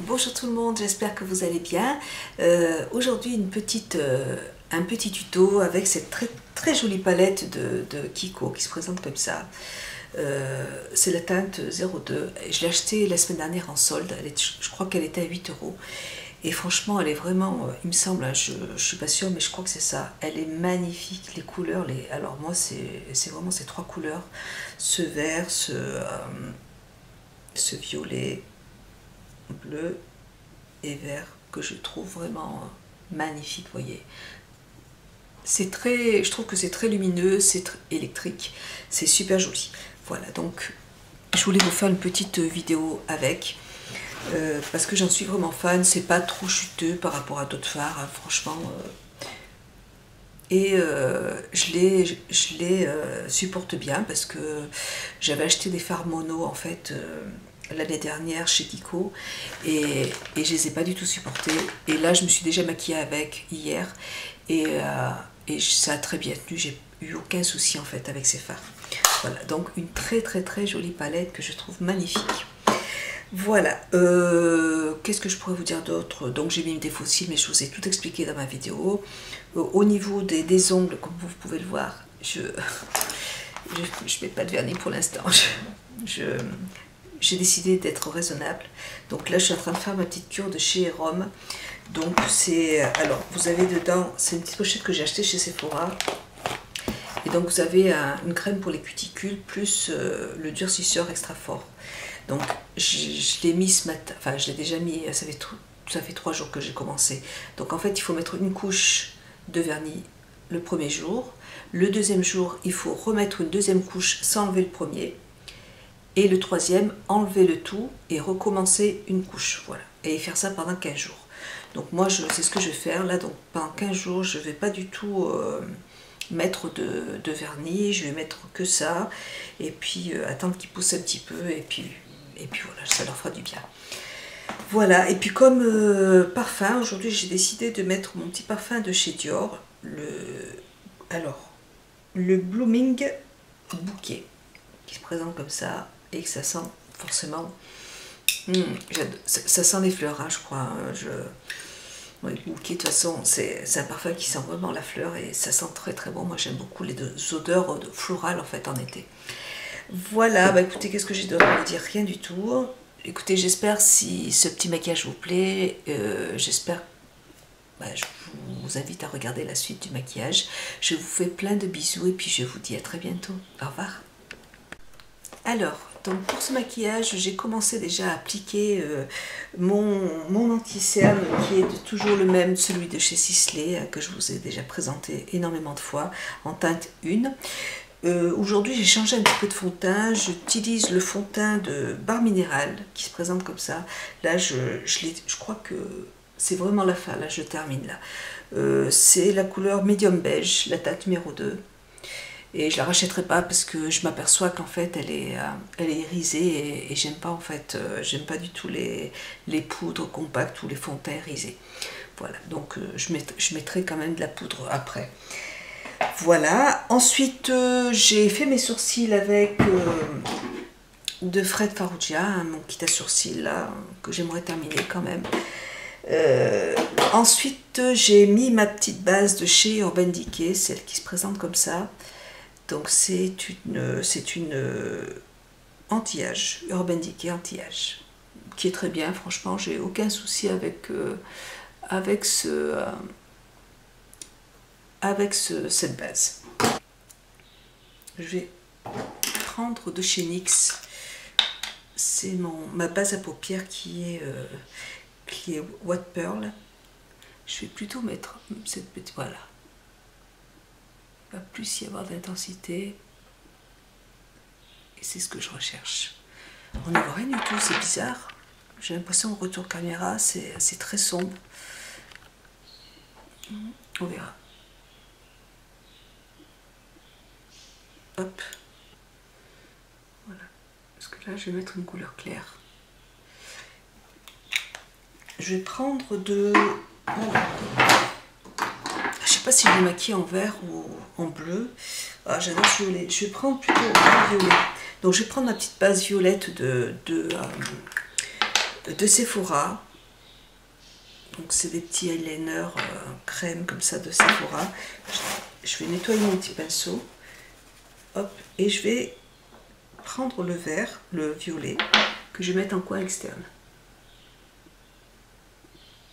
Bonjour tout le monde, j'espère que vous allez bien. Aujourd'hui un petit tuto avec cette très jolie palette de Kiko qui se présente comme ça. C'est la teinte 02. Je l'ai achetée la semaine dernière en solde, je crois qu'elle était à 8 €. Et franchement elle est vraiment, il me semble, hein, je ne suis pas sûre mais je crois que c'est ça. Elle est magnifique, les couleurs, alors moi c'est vraiment ces trois couleurs, ce vert, ce violet, bleu et vert que je trouve vraiment magnifique, vous voyez. Je trouve que c'est très lumineux, c'est électrique, c'est super joli. Voilà, donc je voulais vous faire une petite vidéo avec, parce que j'en suis vraiment fan, c'est pas trop chuteux par rapport à d'autres fards, hein, franchement. Et je les supporte bien parce que j'avais acheté des fards mono en fait l'année dernière chez Kiko et je les ai pas du tout supportés. Et là je me suis déjà maquillée avec hier et ça a très bien tenu, j'ai eu aucun souci en fait avec ces fards. Voilà, donc une très jolie palette que je trouve magnifique. Voilà, qu'est-ce que je pourrais vous dire d'autre? Donc j'ai mis des fossiles, mais je vous ai tout expliqué dans ma vidéo. Au niveau des ongles, comme vous pouvez le voir, je mets pas de vernis pour l'instant. J'ai décidé d'être raisonnable. Donc là, je suis en train de faire ma petite cure de chez Rome. Donc c'est, alors vous avez dedans, c'est une petite pochette que j'ai achetée chez Sephora. Et donc vous avez une crème pour les cuticules plus le durcisseur extra fort. Donc je l'ai mis ce matin, enfin je l'ai déjà mis, ça fait 3 jours que j'ai commencé. Donc en fait il faut mettre une couche de vernis le premier jour. Le deuxième jour il faut remettre une deuxième couche sans enlever le premier. Et le troisième, enlever le tout et recommencer une couche. Voilà. Et faire ça pendant 15 jours. Donc moi c'est ce que je vais faire là. Donc pendant 15 jours je ne vais pas du tout mettre de vernis. Je vais mettre que ça. Et puis attendre qu'il pousse un petit peu. Et puis voilà, ça leur fera du bien. Voilà, et puis comme parfum, aujourd'hui j'ai décidé de mettre mon petit parfum de chez Dior, le Blooming Bouquet, qui se présente comme ça, et que ça sent forcément, ça sent les fleurs, hein, je crois, hein, oui, bouquet, de toute façon, c'est un parfum qui sent vraiment la fleur, et ça sent très bon. Moi j'aime beaucoup les odeurs florales en fait en été. Voilà, bah écoutez, qu'est-ce que j'ai d'autre à vous dire? Rien du tout. Écoutez, j'espère si ce petit maquillage vous plaît, j'espère, je vous invite à regarder la suite du maquillage. Je vous fais plein de bisous et puis je vous dis à très bientôt. Au revoir. Alors, donc pour ce maquillage, j'ai commencé déjà à appliquer mon anti-cerne qui est toujours le même, celui de chez Sisley, que je vous ai déjà présenté énormément de fois, en teinte 1. Aujourd'hui j'ai changé un petit peu de fond de teint, j'utilise le fond de teint de Barre Minéral qui se présente comme ça. Là je crois que c'est vraiment la fin, là je termine là. C'est la couleur médium beige, la teinte numéro 2. Et je la rachèterai pas parce que je m'aperçois qu'en fait elle est irisée et j'aime pas en fait, j'aime pas du tout les poudres compactes ou les fonds de teint irisés. Voilà, donc je mettrai quand même de la poudre après. Voilà, ensuite j'ai fait mes sourcils avec de Fred Farrugia, hein, mon kit à sourcils là, que j'aimerais terminer quand même. Ensuite j'ai mis ma petite base de chez Urban Decay, celle qui se présente comme ça. Donc c'est une anti-âge, Urban Decay anti-âge, qui est très bien, franchement, j'ai aucun souci avec cette base. Je vais prendre de chez NYX, c'est ma base à paupières qui est White Pearl. Je vais plutôt mettre cette petite, voilà. Il va plus y avoir d'intensité et c'est ce que je recherche. On ne voit rien du tout, c'est bizarre. J'ai l'impression au retour caméra, c'est très sombre. On verra. Hop, voilà, parce que là je vais mettre une couleur claire. Je vais prendre voilà. Je sais pas si je vais maquiller en vert ou en bleu. Ah, j'adore ce violet. Je vais prendre plutôt en violet. Donc je vais prendre ma petite base violette de Sephora. Donc c'est des petits eyeliners crème comme ça de Sephora. Je vais nettoyer mon petit pinceau. Hop, et je vais prendre le vert, le violet, que je vais mettre en coin externe.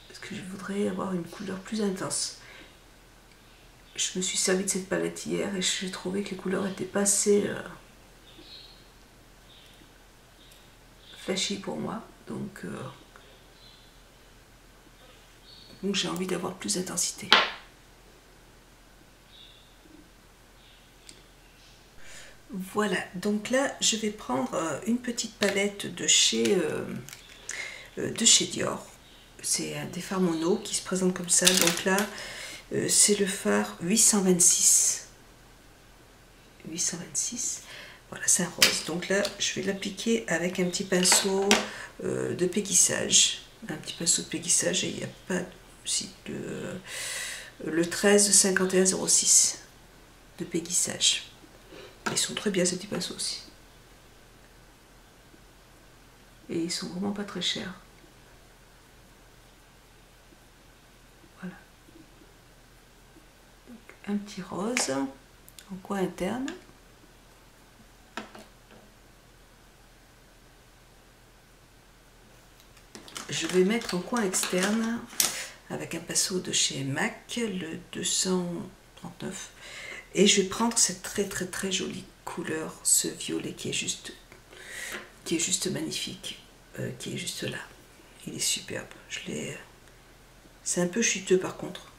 Parce que je voudrais avoir une couleur plus intense. Je me suis servi de cette palette hier et j'ai trouvé que les couleurs n'étaient pas assez flashy pour moi. Donc j'ai envie d'avoir plus d'intensité. Voilà, donc là je vais prendre une petite palette de chez Dior. C'est des fards mono qui se présentent comme ça. Donc là c'est le fard 826. 826. Voilà, c'est un rose. Donc là je vais l'appliquer avec un petit pinceau de péguissage. Un petit pinceau de péguissage et il n'y a pas aussi le 135106 de péguissage. Ils sont très bien ces petits pinceaux aussi. Et ils sont vraiment pas très chers. Voilà. Donc, un petit rose en coin interne. Je vais mettre en coin externe avec un pinceau de chez MAC, le 239. Et je vais prendre cette très jolie couleur, ce violet qui est juste magnifique, qui est juste là. Il est superbe. C'est un peu chuteux par contre.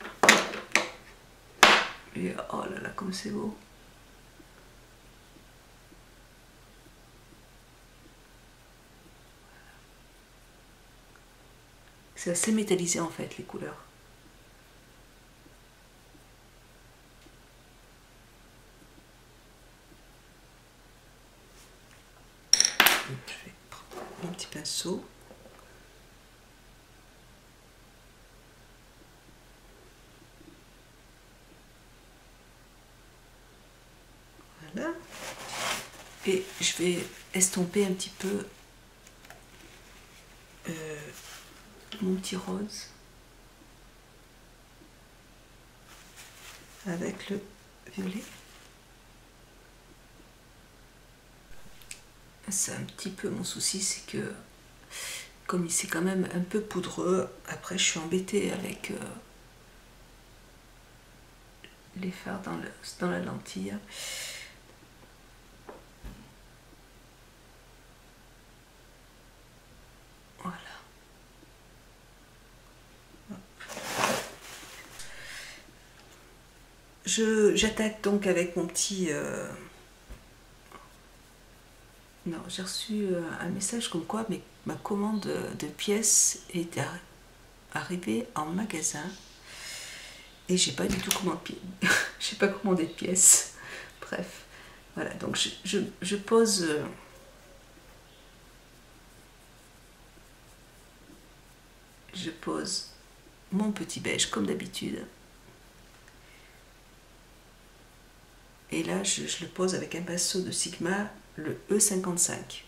Et oh là là, comme c'est beau. C'est assez métallisé en fait les couleurs. Je vais prendre mon petit pinceau. Voilà. Et je vais estomper un petit peu mon petit rose avec le violet. C'est un petit peu mon souci, c'est que comme c'est quand même un peu poudreux, après je suis embêtée avec les fards dans la lentille. Voilà. J'attaque donc avec mon petit... Non, j'ai reçu un message comme quoi ma commande de pièces est arrivée en magasin et j'ai pas du tout commandé, j'ai pas commandé de pièces. Bref, voilà, donc je pose mon petit beige comme d'habitude. Et là, je le pose avec un pinceau de Sigma, le E55.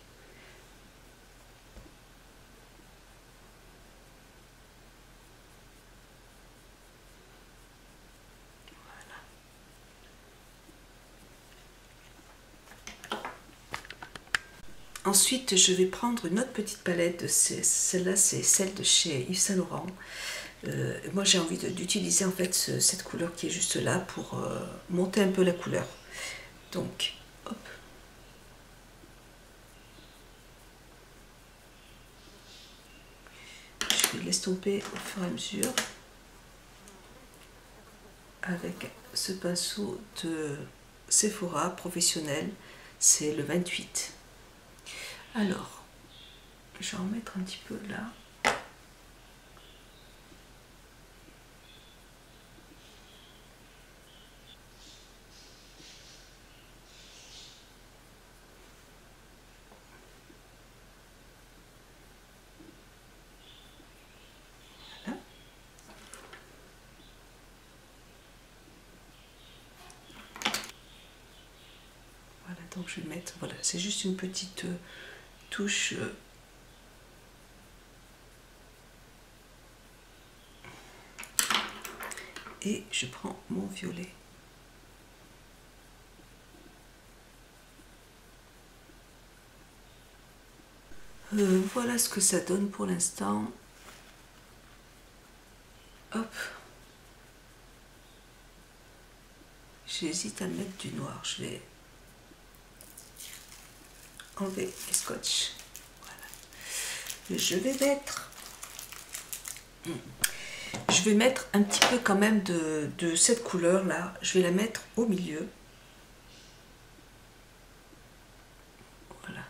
Ensuite, je vais prendre une autre petite palette. Celle-là, c'est celle de chez Yves Saint Laurent. Moi, j'ai envie d'utiliser en fait cette couleur qui est juste là pour monter un peu la couleur. Donc, hop. Je vais l'estomper au fur et à mesure avec ce pinceau de Sephora professionnel. C'est le 28. Alors, je vais en mettre un petit peu là. Voilà. Voilà, donc je vais mettre, voilà, c'est juste une petite touche et je prends mon violet. Voilà ce que ça donne pour l'instant. Hop. J'hésite à mettre du noir. Je vais enlever les scotch. Voilà. Je vais mettre un petit peu quand même de cette couleur là. Je vais la mettre au milieu. Voilà.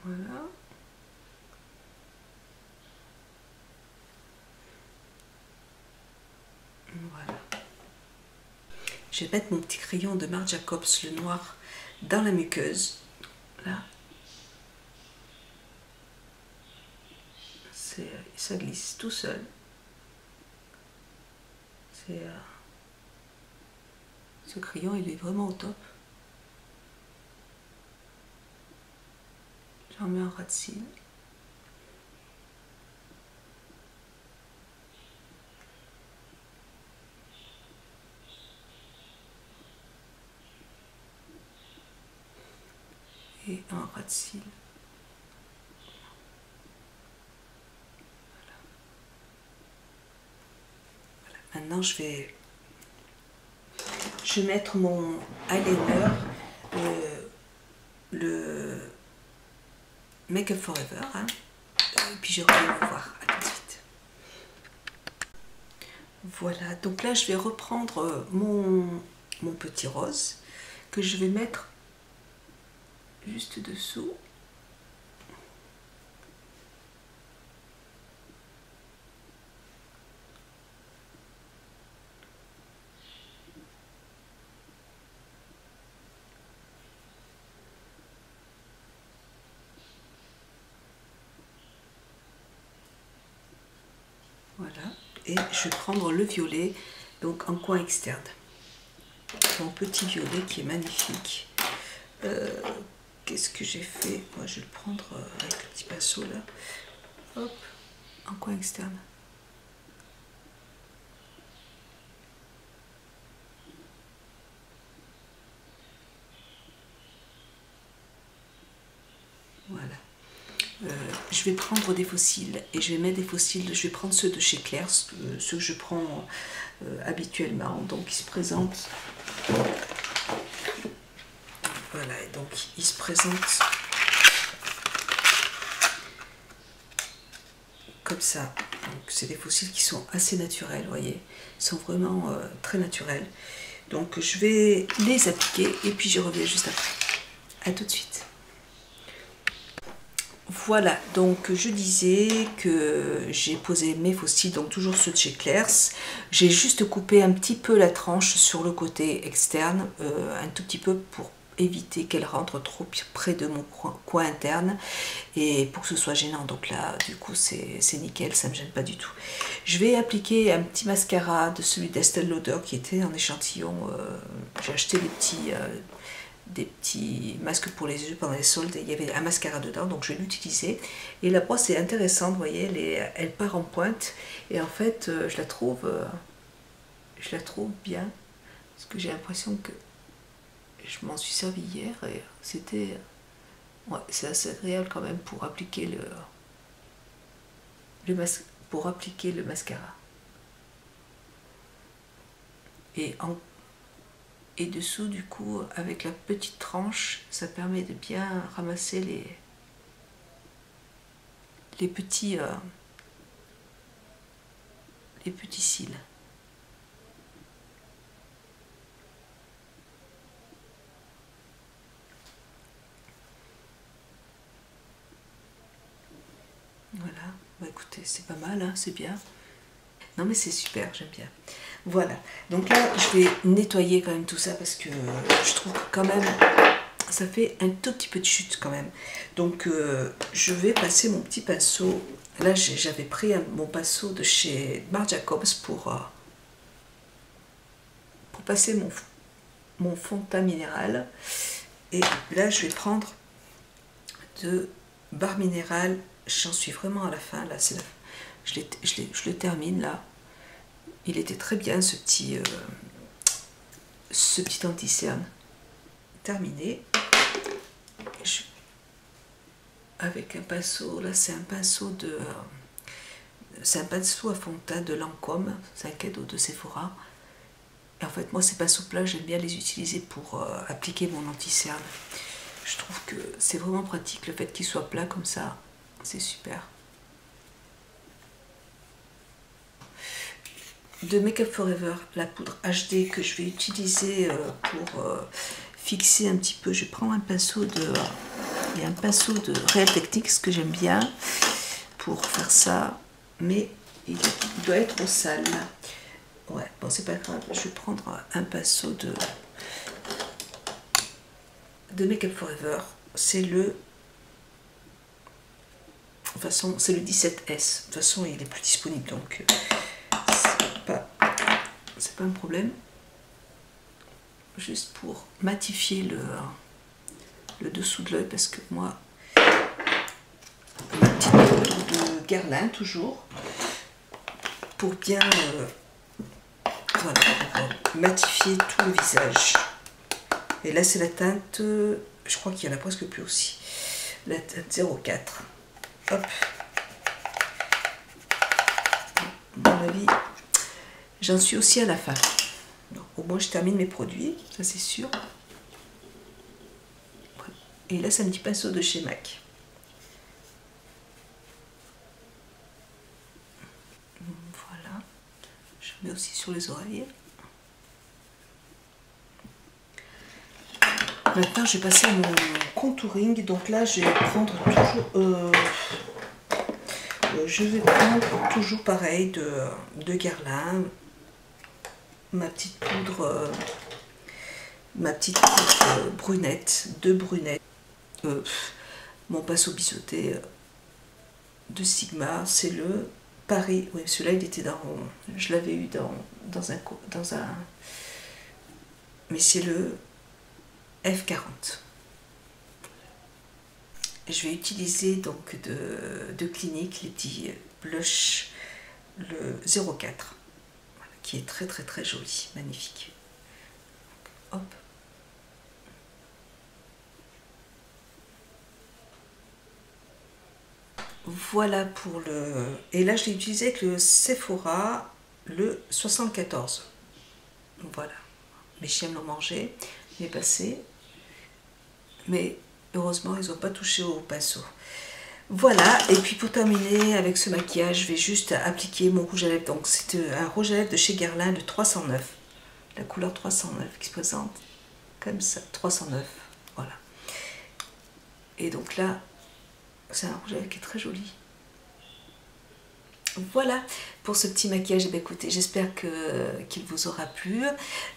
Voilà. Voilà. Je vais mettre mon petit crayon de Marc Jacobs, le noir, dans la muqueuse. Là. Ça glisse tout seul. Ce crayon, il est vraiment au top. J'en mets un ras de cils. Et un ras de cils. Voilà. Maintenant, je vais mettre mon eyeliner, le Make Up For Ever, hein. Et puis je reviens vous voir. À tout de suite. Voilà, donc là je vais reprendre mon petit rose que je vais mettre juste dessous. Voilà, et je vais prendre le violet, donc en coin externe. Mon petit violet qui est magnifique. Qu'est-ce que j'ai fait? Moi, je vais le prendre avec le petit pinceau là. Hop, en coin externe. Voilà. Je vais prendre des fossiles et je vais mettre des fossiles. Je vais prendre ceux de chez Claire's, ceux que je prends habituellement. Donc, ils se présentent. Voilà, et donc ils se présentent comme ça. Donc c'est des fossiles qui sont assez naturels, vous voyez. Ils sont vraiment très naturels. Donc je vais les appliquer et puis je reviens juste après. A tout de suite. Voilà, donc je disais que j'ai posé mes fossiles, donc toujours ceux de chez Claire's. J'ai juste coupé un petit peu la tranche sur le côté externe, un tout petit peu pour éviter qu'elle rentre trop près de mon coin interne et pour que ce soit gênant. Donc là du coup c'est nickel, ça me gêne pas du tout. Je vais appliquer un petit mascara de celui d'Estée Lauder qui était en échantillon. J'ai acheté des petits masques pour les yeux pendant les soldes et il y avait un mascara dedans, donc je vais l'utiliser. Et la brosse est intéressante, vous voyez, elle part en pointe et en fait je la trouve bien parce que j'ai l'impression que je m'en suis servi hier et c'était... Ouais, c'est assez agréable quand même pour appliquer pour appliquer le mascara. Et dessous, du coup, avec la petite tranche, ça permet de bien ramasser les petits cils. Voilà, bah écoutez, c'est pas mal, hein, c'est bien. Non mais c'est super, j'aime bien. Voilà, donc là je vais nettoyer quand même tout ça parce que je trouve que quand même ça fait un tout petit peu de chute quand même. Donc je vais passer mon petit pinceau. Là j'avais pris mon pinceau de chez Marc Jacobs pour passer mon fond de teint minéral. Et là je vais prendre de barre minérale, j'en suis vraiment à la fin, là, je le termine, là. Il était très bien, ce petit anti-cerne. Terminé. Avec un pinceau, là, c'est un pinceau à fond de teint de Lancôme, c'est un cadeau de Sephora. Et en fait, moi, ces pinceaux plats, j'aime bien les utiliser pour appliquer mon anti-cerne. Je trouve que c'est vraiment pratique, le fait qu'il soit plat comme ça, c'est super. De Make Up For Ever, la poudre HD que je vais utiliser pour fixer un petit peu. Je prends un pinceau il y a un pinceau de Real Techniques que j'aime bien pour faire ça, mais il doit être au sale. Ouais, bon, c'est pas grave, je vais prendre un pinceau de Make Up For Ever. C'est le... De toute façon, c'est le 17S. De toute façon, il est plus disponible, donc c'est pas un problème. Juste pour matifier le dessous de l'œil, parce que moi, ma petite poudre de Guerlain, toujours, pour bien voilà, pour matifier tout le visage. Et là, c'est la teinte, je crois qu'il y en a presque plus aussi, la teinte 04. Hop. À mon avis, j'en suis aussi à la fin. Donc, au moins, je termine mes produits, ça c'est sûr. Et là, c'est un petit pinceau de chez MAC. Voilà. Je mets aussi sur les oreilles. Maintenant, je vais passer à mon contouring. Donc là, je vais prendre toujours, pareil de Guerlain, ma petite poudre brunette, deux brunettes, mon pinceau biseauté de Sigma, c'est le Paris. Oui, celui-là, il était je l'avais eu dans un, mais c'est le F40. Je vais utiliser donc de Clinique les petits blush, le 04, voilà, qui est très très très joli, magnifique. Donc, hop. Voilà pour le... Et là je l'ai utilisé avec le Sephora, le 74. Voilà. Mes chiens l'ont mangé, il est passé. Mais heureusement, ils n'ont pas touché au pinceau. Voilà, et puis pour terminer avec ce maquillage, je vais juste appliquer mon rouge à lèvres. Donc c'est un rouge à lèvres de chez Guerlain, de 309. La couleur 309 qui se présente comme ça, 309. Voilà. Et donc là, c'est un rouge à lèvres qui est très joli. Voilà pour ce petit maquillage. Écoutez, j'espère qu'il vous aura plu.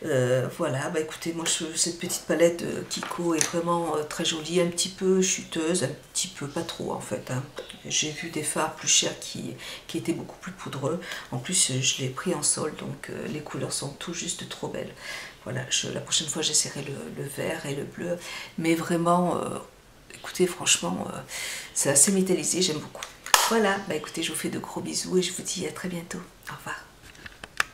Voilà, écoutez, moi cette petite palette de Kiko est vraiment très jolie, un petit peu chuteuse, un petit peu, pas trop en fait. Hein. J'ai vu des fards plus chers qui étaient beaucoup plus poudreux. En plus, je l'ai pris en solde, donc les couleurs sont tout juste trop belles. Voilà, la prochaine fois j'essaierai le vert et le bleu. Mais vraiment, écoutez, franchement, c'est assez métallisé, j'aime beaucoup. Voilà, écoutez, je vous fais de gros bisous et je vous dis à très bientôt. Au revoir.